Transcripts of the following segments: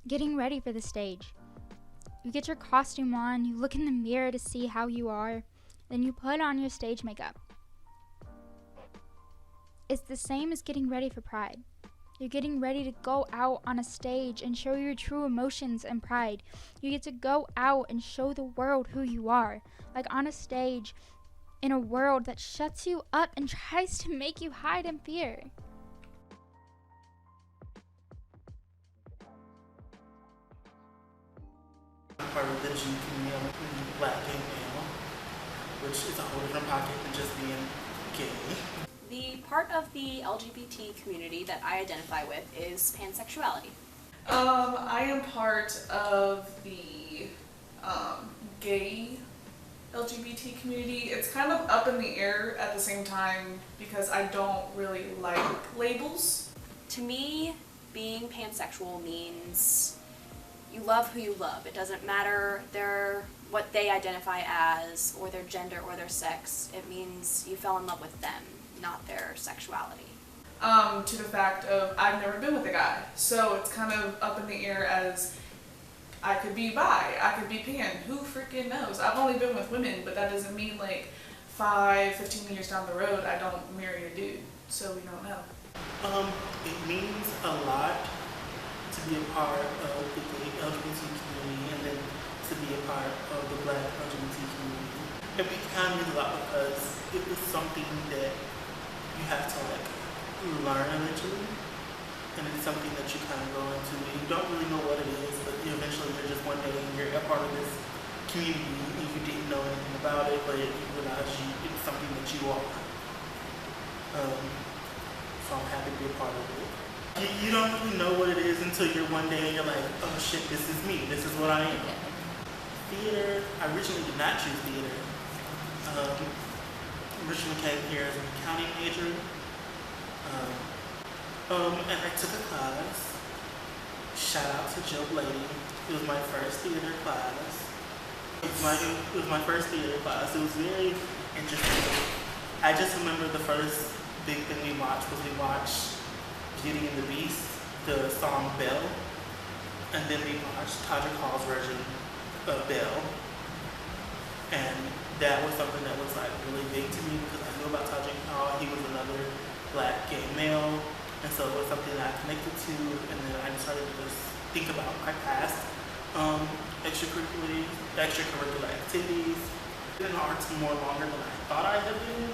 getting ready for the stage. You get your costume on, you look in the mirror to see how you are, then you put on your stage makeup. It's the same as getting ready for Pride. You're getting ready to go out on a stage and show your true emotions and pride. You get to go out and show the world who you are, like on a stage in a world that shuts you up and tries to make you hide in fear. Part of the G community, black gay male, which is a whole different pocket than just being gay. The part of the LGBT community that I identify with is pansexuality. I am part of the gay LGBT community. It's kind of up in the air at the same time because I don't really like labels. To me, being pansexual means you love who you love. It doesn't matter what they identify as, or their gender, or their sex. It means you fell in love with them, not their sexuality. To the fact of I've never been with a guy, so it's kind of up in the air as I could be bi, I could be pan, who freaking knows? I've only been with women, but that doesn't mean like 15 years down the road I don't marry a dude, so we don't know. It means a lot to be a part of the gay LGBT community and then to be a part of the black LGBT community. It kind of means a lot because it was something that you have to like learn eventually, and it's something that you kind of go into and you don't really know what it is, but eventually you're just one day and you're a part of this community and you didn't know anything about it, but you realize it's something that you are. So I'm happy to be a part of it. You don't really know what it is until you're one day and you're like, oh shit, this is me, this is what I am. Theater, I originally did not choose theater. Originally came here as an accounting major. And I took a class. Shout out to Joe Blady. It was my first theater class. It was my first theater class. It was very interesting. I just remember the first big thing we watched was we watched Beauty and the Beast, the song Belle, and then we watched Todrick Hall's version of Belle, and that was something that was like really big to me because I knew about Todrick Hall. He was another black gay male, and so it was something that I connected to, and then I decided to just think about my past extracurricular activities. In arts more longer than I thought I had been.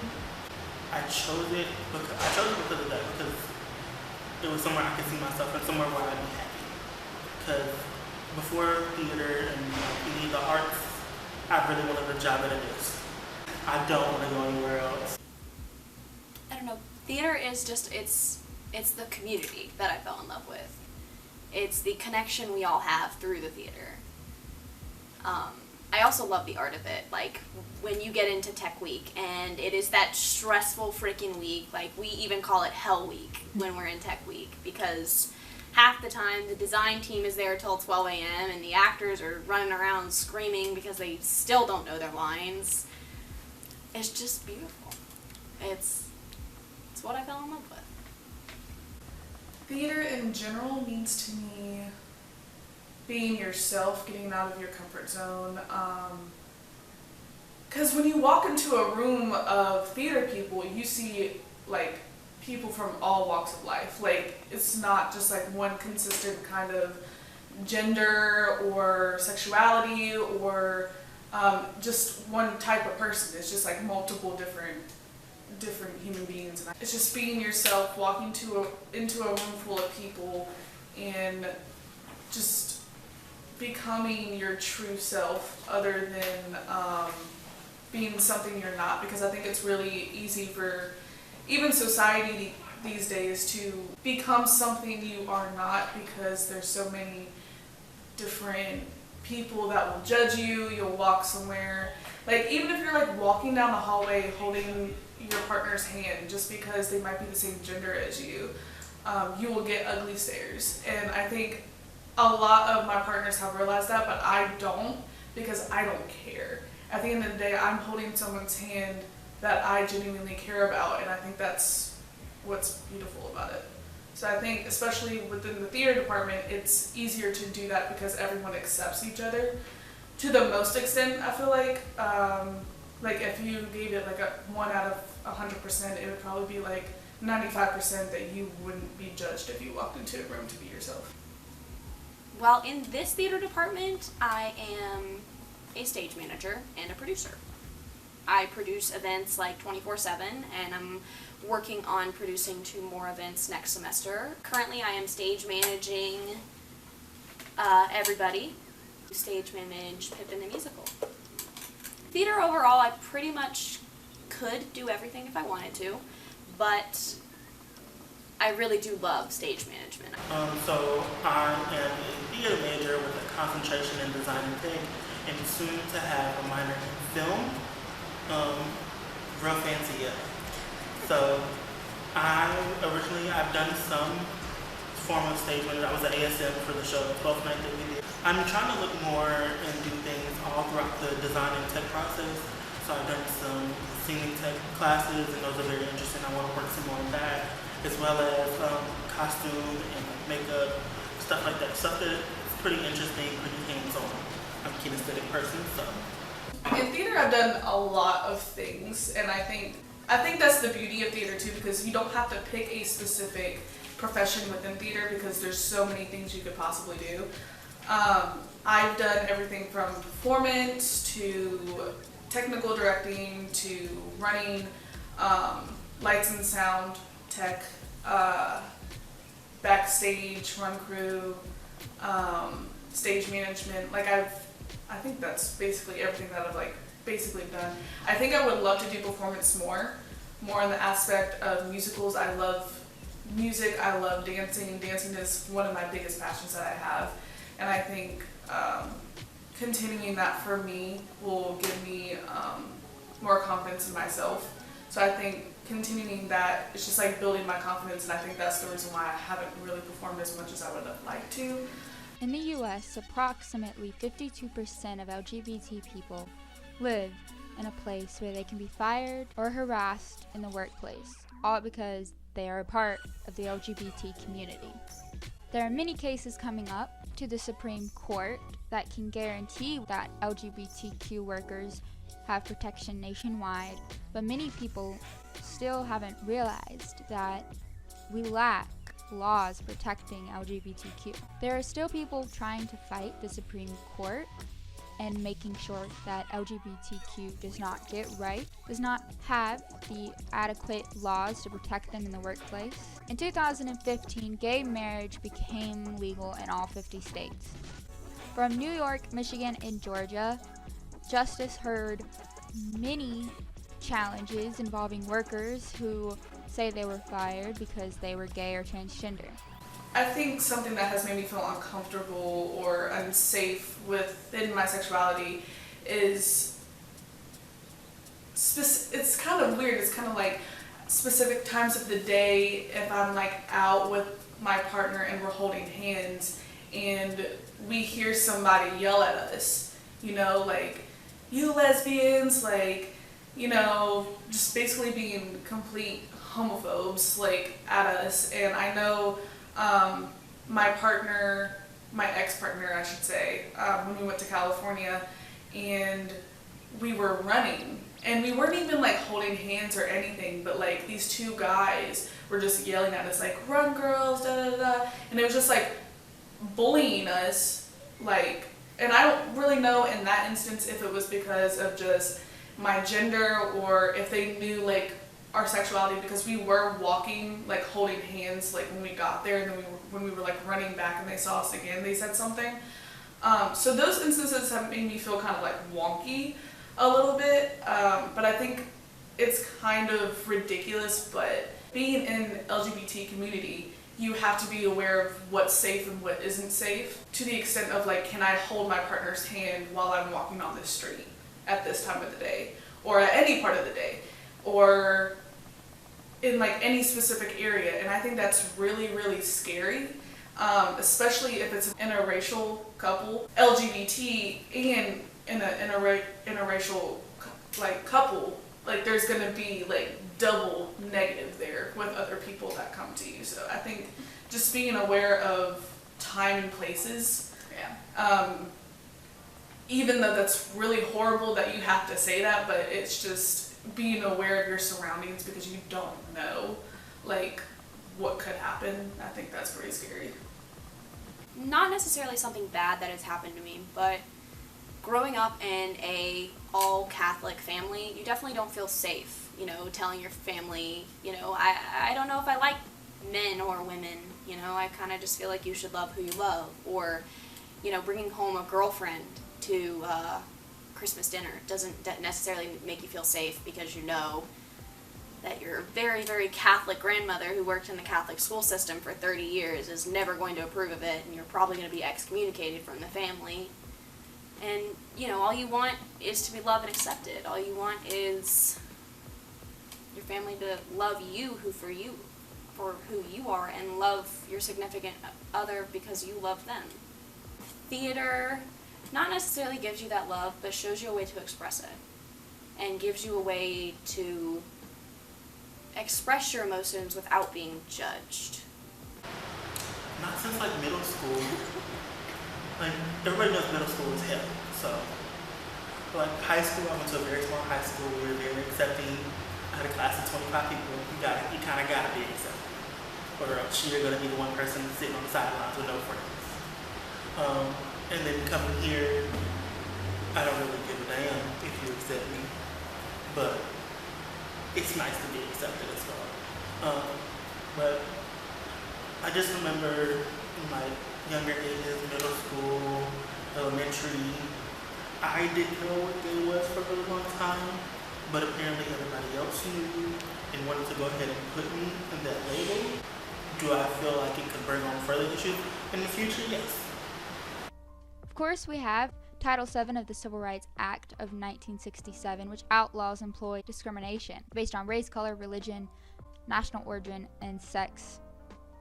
I chose it because of that, because it was somewhere I could see myself and somewhere where I'd be happy. Because before theater and any of the arts, I really wanted a job at a desk. I don't want to go anywhere else. I don't know, theater is just, it's the community that I fell in love with. It's the connection we all have through the theater. I also love the art of it, like when you get into Tech Week and it is that stressful freaking week, like we even call it Hell Week when we're in Tech Week, because half the time the design team is there till 12 a.m. and the actors are running around screaming because they still don't know their lines. It's just beautiful. It's what I fell in love with. Theater in general means to me being yourself, getting out of your comfort zone. Because when you walk into a room of theater people, you see like people from all walks of life. Like it's not just like one consistent kind of gender or sexuality or just one type of person. It's just like multiple different human beings. And it's just being yourself, walking into a room full of people and just becoming your true self other than being something you're not, because I think it's really easy for even society these days to become something you are not, because there's so many different people that will judge you. You'll walk somewhere, like even if you're like walking down the hallway holding your partner's hand, just because they might be the same gender as you, you will get ugly stares. And I think a lot of my partners have realized that, but I don't, because I don't care. At the end of the day, I'm holding someone's hand that I genuinely care about, and I think that's what's beautiful about it. So I think especially within the theater department, it's easier to do that because everyone accepts each other to the most extent. I feel like if you gave it like a 1 out of 100%, it would probably be like 95% that you wouldn't be judged if you walked into a room to be yourself. Well, in this theater department, I am a stage manager and a producer. I produce events like 24/7, and I'm working on producing 2 more events next semester. Currently, I am stage managing everybody. Stage manage Pippin the Musical. Theater overall, I pretty much could do everything if I wanted to, but I really do love stage management. So I am a theater major with a concentration in design and tech, and soon to have a minor in film. Real fancy, yeah. So I've done some form of stage management. I was an ASM for the show, the 12th night that we did. I'm trying to look more and do things all throughout the design and tech process. So I've done some singing tech classes, and those are very interesting. I want to work some more on that, as well as costume and makeup, stuff like that. Stuff that's pretty interesting, pretty hands-on. I'm a kinesthetic person, so. In theater, I've done a lot of things, and I think that's the beauty of theater too, because you don't have to pick a specific profession within theater because there's so many things you could possibly do. I've done everything from performance to technical directing to running, lights and sound tech, backstage, run crew, stage management. Like I think that's basically everything that I've like basically done. I think I would love to do performance more in the aspect of musicals. I love music, I love dancing. Dancing is one of my biggest passions that I have, and I think continuing that for me will give me more confidence in myself. So I think continuing that, it's just like building my confidence, and I think that's the reason why I haven't really performed as much as I would have liked to. In the US, approximately 52% of LGBT people live in a place where they can be fired or harassed in the workplace, all because they are a part of the LGBT community. There are many cases coming up to the Supreme Court that can guarantee that LGBTQ workers have protection nationwide, but many people still haven't realized that we lack laws protecting LGBTQ. There are still people trying to fight the Supreme Court and making sure that LGBTQ does not have the adequate laws to protect them in the workplace. In 2015, gay marriage became legal in all 50 states. From New York, Michigan, and Georgia, justice heard many challenges involving workers who say they were fired because they were gay or transgender. I think something that has made me feel uncomfortable or unsafe within my sexuality is, it's kind of weird. It's kind of like specific times of the day, if I'm like out with my partner and we're holding hands and we hear somebody yell at us, you know, like, you lesbians, like, you know, just basically being complete homophobes, like, at us. And I know my partner, my ex-partner, I should say, when we went to California and we were running, and we weren't even like holding hands or anything, but like these 2 guys were just yelling at us like, run girls, da da da, and it was just like bullying us, like, and I don't really know in that instance if it was because of just my gender or if they knew like our sexuality, because we were walking like holding hands like when we got there, and then when we were like running back and they saw us again, they said something. So those instances have made me feel kind of like wonky a little bit, but I think it's kind of ridiculous. But being in LGBT community, you have to be aware of what's safe and what isn't safe, to the extent of like, can I hold my partner's hand while I'm walking on this street at this time of the day, or at any part of the day, or in like any specific area. And I think that's really, really scary, especially if it's an interracial couple, LGBT, and in a interracial like couple, like there's gonna be like double negative there with other people that come to you. So I think just being aware of time and places. Yeah. Even though that's really horrible that you have to say that, but it's just being aware of your surroundings because you don't know like what could happen. I think that's pretty scary. Not necessarily something bad that has happened to me, but growing up in a all Catholic family, you definitely don't feel safe, you know, telling your family, you know, I don't know if I like men or women, you know, I kind of just feel like you should love who you love, or, you know, bringing home a girlfriend to Christmas dinner doesn't necessarily make you feel safe because you know that your very, very Catholic grandmother who worked in the Catholic school system for 30 years is never going to approve of it, and you're probably going to be excommunicated from the family. And, you know, all you want is to be loved and accepted. All you want is your family to love you for who you are, and love your significant other because you love them. Theater not necessarily gives you that love, but shows you a way to express it, and gives you a way to express your emotions without being judged. Not since like middle school. Like everybody knows middle school is hell. So like high school, I went to a very small high school. We were very accepting. I had a class of 25 people. You kind of gotta be accepting, or else you're gonna be the one person sitting on the sidelines with no friends. And then coming here, I don't really give a damn if you accept me, but it's nice to be accepted as well. But I just remember in my younger ages, middle school, elementary, I didn't know what gay was for a really long time, but apparently everybody else knew and wanted to go ahead and put me in that label. Do I feel like it could bring on further issues in the future? Yes. Of course, we have Title VII of the Civil Rights Act of 1967, which outlaws employee discrimination based on race, color, religion, national origin, and sex,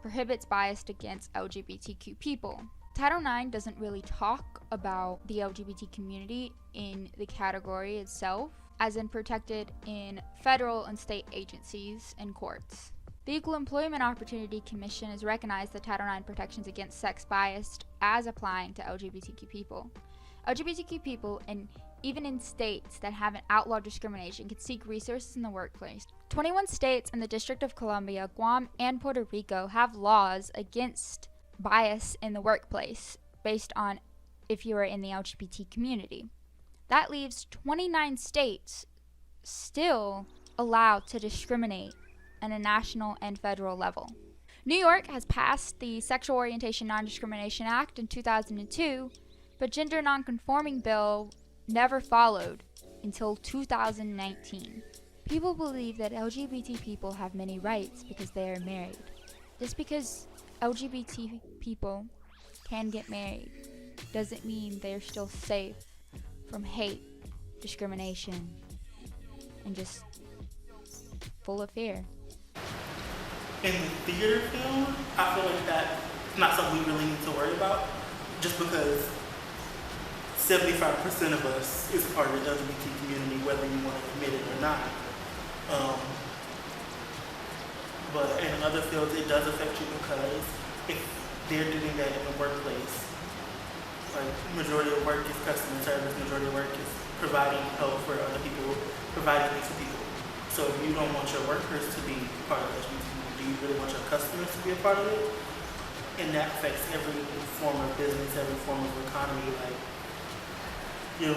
prohibits bias against LGBTQ people. Title IX doesn't really talk about the LGBT community in the category itself, as in protected in federal and state agencies and courts. The Equal Employment Opportunity Commission has recognized the Title IX protections against sex bias as applying to LGBTQ people. LGBTQ people, and even in states that haven't outlawed discrimination, can seek resources in the workplace. 21 states and the District of Columbia, Guam, and Puerto Rico have laws against bias in the workplace based on if you are in the LGBT community. That leaves 29 states still allowed to discriminate on a national and federal level. New York has passed the Sexual Orientation Non-Discrimination Act in 2002, but gender non-conforming bill never followed until 2019. People believe that LGBT people have many rights because they are married. Just because LGBT people can get married doesn't mean they're still safe from hate, discrimination, and just full of fear. In the theater field, I feel like that's not something we really need to worry about, just because 75% of us is part of the LGBT community, whether you want to admit it or not. But in other fields, it does affect you because if they're doing that in the workplace, like majority of work is customer service, majority of work is providing help for other people, providing things for people. So if you don't want your workers to be part of the LGBT community, do you really want your customers to be a part of it? And that affects every form of business, every form of economy. Like you're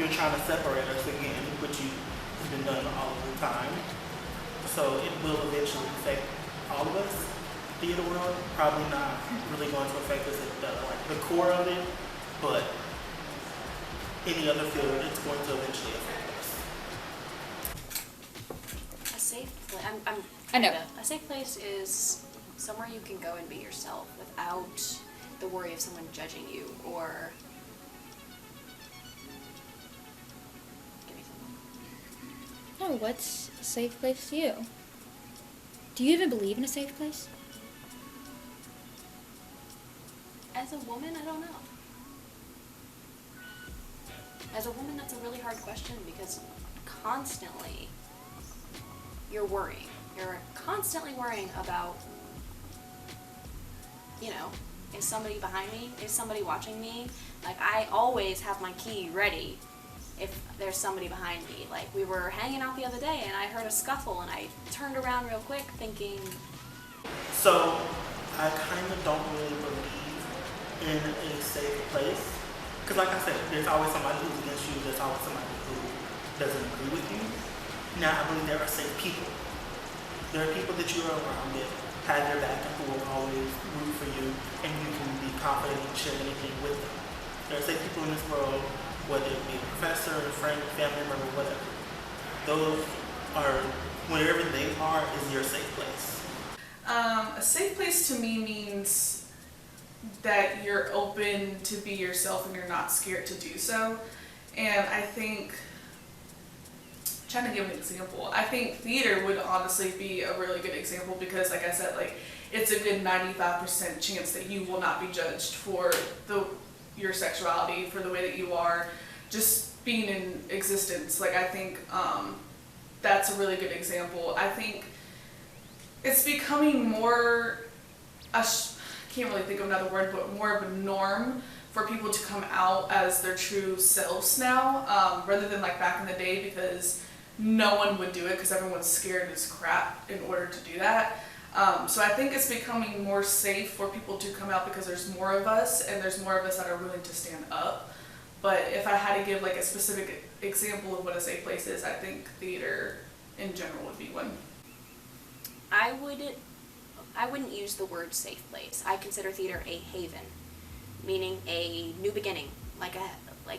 trying to separate us again, which has been done all of the time. So it will eventually affect all of us. Theater world, probably not really going to affect us at the core of it, but any other field, it's going to eventually affect us. A safe place. A safe place is somewhere you can go and be yourself without the worry of someone judging you or. Give me something. Oh, what's a safe place to you? Do you even believe in a safe place? As a woman, I don't know. As a woman, that's a really hard question because you're worrying. You're constantly worrying about, you know, is somebody behind me? Is somebody watching me? Like, I always have my key ready if there's somebody behind me. Like, we were hanging out the other day and I heard a scuffle and I turned around real quick thinking... So, I kind of don't really believe in a safe place. Because like I said, there's always somebody who's against you, there's always somebody who doesn't agree with you. Now, I believe there are safe people. There are people that you are around that have your back and who will always root for you, and you can be confident and share anything with them. There are safe people in this world, whether it be a professor, a friend, family member, whatever. Those are, wherever they are, is your safe place. A safe place to me means that you're open to be yourself and you're not scared to do so. And I think, trying to give an example, I think theater would honestly be a really good example because, like I said, like, it's a good 95% chance that you will not be judged for your sexuality, for the way that you are, just being in existence. Like, I think that's a really good example. I think it's becoming more, I can't really think of another word, but more of a norm for people to come out as their true selves now, rather than like back in the day, because no one would do it because everyone's scared as crap in order to do that. So I think it's becoming more safe for people to come out because there's more of us and there's more of us that are willing to stand up. But if I had to give like a specific example of what a safe place is, I think theater in general would be one. I wouldn't use the word safe place. I consider theater a haven, meaning a new beginning, like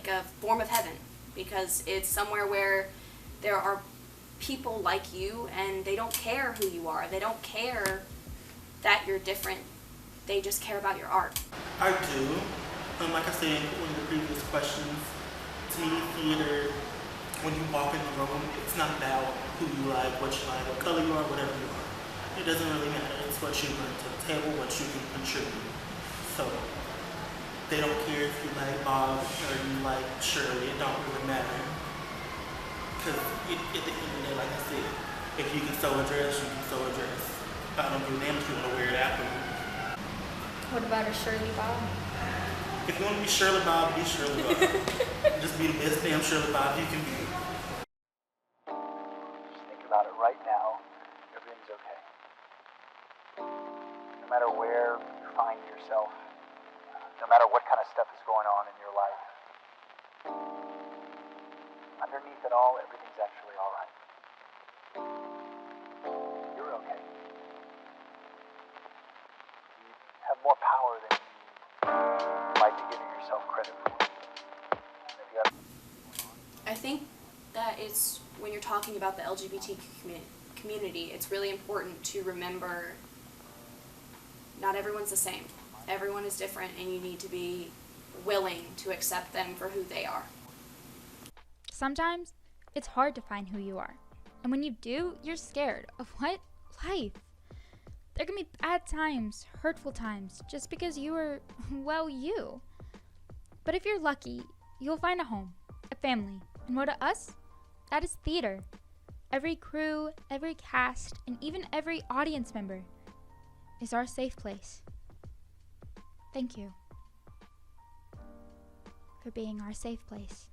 a form of heaven, because it's somewhere where there are people like you and they don't care who you are. They don't care that you're different. They just care about your art. I do. Like I said in one of the previous questions, to me, theater, when you walk in the room, it's not about who you like, what color you are, whatever you are. It doesn't really matter. It's what you bring to the table, what you can contribute. So, they don't care if you like Bob or you like Shirley. It don't really matter. Because at the end of the day, like I said, if you can sew a dress, you can sew a dress. I don't give a damn if you want to wear it after. What about a Shirley Bob? If you want to be Shirley Bob, be Shirley Bob. Just be the best damn Shirley Bob you can be. Just think about it right now. Everything's okay. No matter where you find yourself, no matter what kind of stuff is going on in your life, underneath it all, everything's actually all right. You're okay. You have more power than you might be giving yourself credit for. I think that it's, when you're talking about the LGBT community, it's really important to remember not everyone's the same. Everyone is different, and you need to be willing to accept them for who they are. Sometimes it's hard to find who you are. And when you do, you're scared of what? Life. There can be bad times, hurtful times, just because you are, well, you. But if you're lucky, you'll find a home, a family. And what to us? That is theater. Every crew, every cast, and even every audience member is our safe place. Thank you for being our safe place.